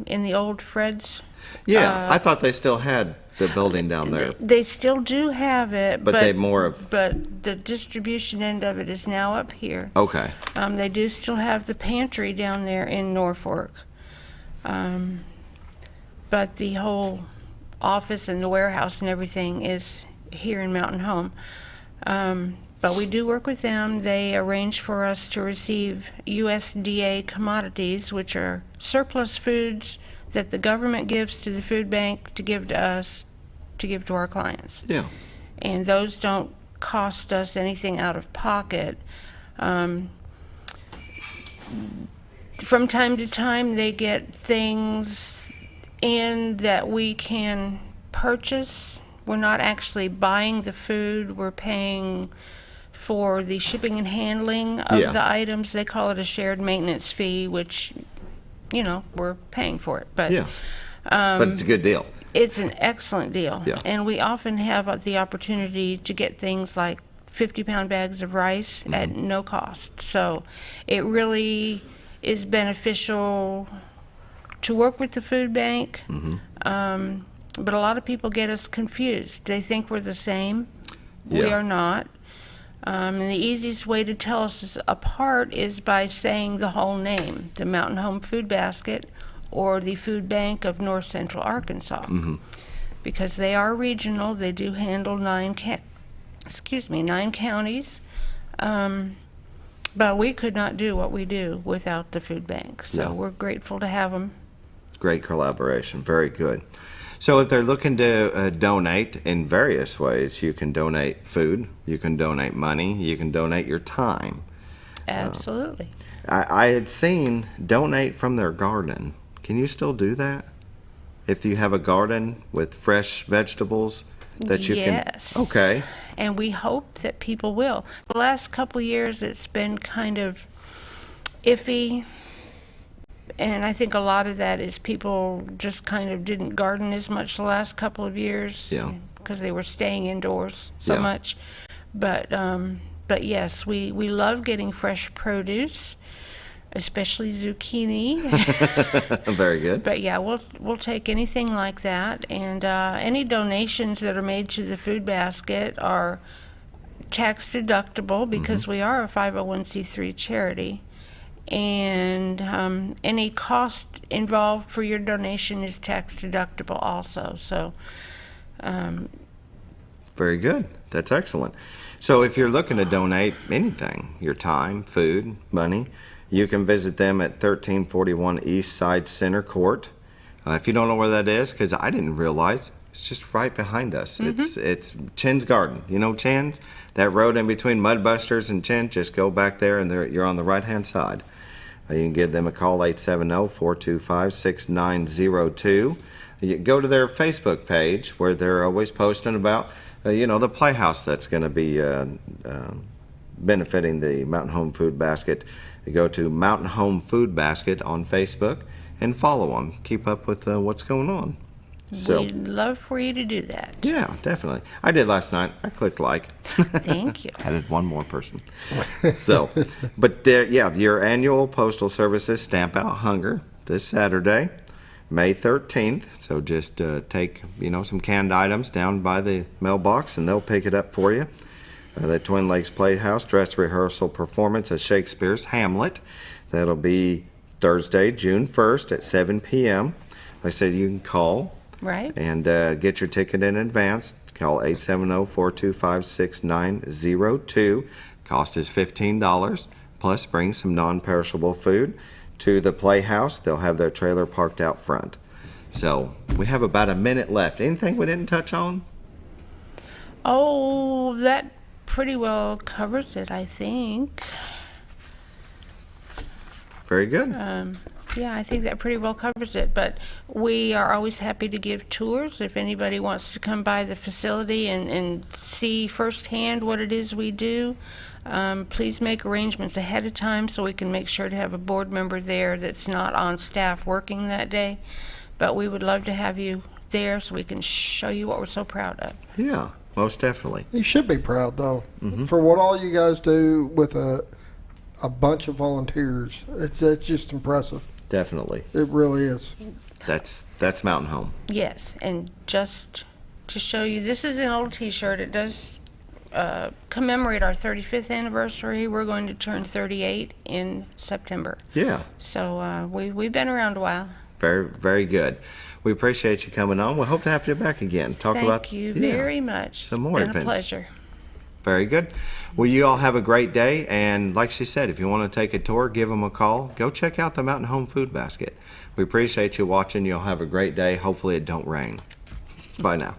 in the old Fred's. Yeah, I thought they still had the building down there. They still do have it, but they more of. But the distribution end of it is now up here. Okay. They do still have the pantry down there in Norfolk, but the whole office and the warehouse and everything is here in Mountain Home. But we do work with them. They arrange for us to receive USDA commodities, which are surplus foods that the government gives to the food bank to give to us, to give to our clients. Yeah. And those don't cost us anything out of pocket. From time to time, they get things in that we can purchase. We're not actually buying the food. We're paying for the shipping and handling of the items. They call it a shared maintenance fee, which, you know, we're paying for it. But but it's a good deal. It's an excellent deal. Yeah. And we often have the opportunity to get things like 50-pound bags of rice at no cost. So it really is beneficial to work with the food bank. But a lot of people get us confused. They think we're the same. We are not. And the easiest way to tell us apart is by saying the whole name, the Mountain Home Food Basket or the Food Bank of North Central Arkansas. Because they are regional. They do handle 9 counties. But we could not do what we do without the food bank. So we're grateful to have them. Great collaboration. Very good. So if they're looking to donate in various ways, you can donate food, you can donate money, you can donate your time. Absolutely. I had seen donate from their garden. Can you still do that? If you have a garden with fresh vegetables that you Yes. can... Okay. And we hope that people will. The last couple of years, it's been kind of iffy. And I think a lot of that is people just kind of didn't garden as much the last couple of years because they were staying indoors so much. But yes, we love getting fresh produce, especially zucchini. Very good. But yeah, we'll take anything like that, and any donations that are made to the food basket are tax deductible because we are a 501c3 charity. And any cost involved for your donation is tax deductible also. So, very good. That's excellent. So if you're looking to donate anything, your time, food, money, you can visit them at 1341 East Side Center Court. If you don't know where that is, because I didn't realize, it's just right behind us. It's Chin's Garden. You know Chin's? That road in between Mudbusters and Chin, just go back there and you're on the right-hand side. You can give them a call, 870-425-6902. You go to their Facebook page where they're always posting about, the playhouse that's going to be benefiting the Mountain Home Food Basket. You go to Mountain Home Food Basket on Facebook and follow them. Keep up with what's going on. So, we'd love for you to do that. Yeah, definitely. I did last night. I clicked like. Thank you. Added one more person. So, but your annual Postal Services Stamp Out Hunger this Saturday, May 13th. So just take, some canned items down by the mailbox and they'll pick it up for you. The Twin Lakes Playhouse dress rehearsal performance of Shakespeare's Hamlet. That'll be Thursday, June 1st at 7 p.m. Like I said, you can call. Right. And get your ticket in advance. Call 870-425-6902. Cost is $15. Plus, bring some non-perishable food to the Playhouse. They'll have their trailer parked out front. So, we have about a minute left. Anything we didn't touch on? Oh, that pretty well covers it, I think. Very good. Yeah, I think that pretty well covers it. But we are always happy to give tours. If anybody wants to come by the facility and see firsthand what it is we do, please make arrangements ahead of time so we can make sure to have a board member there that's not on staff working that day. But we would love to have you there so we can show you what we're so proud of. Yeah, most definitely. You should be proud, though, for what all you guys do with a bunch of volunteers. It's just impressive. Definitely. It really is. That's Mountain Home. Yes, and just to show you, this is an old t-shirt. It does commemorate our 35th anniversary. We're going to turn 38 in September. Yeah. So we've been around a while. Very, very good. We appreciate you coming on. We hope to have you back again. Thank you very much. Some more Been events. a pleasure. Very good. Well, you all have a great day. And like she said, if you want to take a tour, give them a call. Go check out the Mountain Home Food Basket. We appreciate you watching. You'll have a great day. Hopefully it don't rain. Bye now.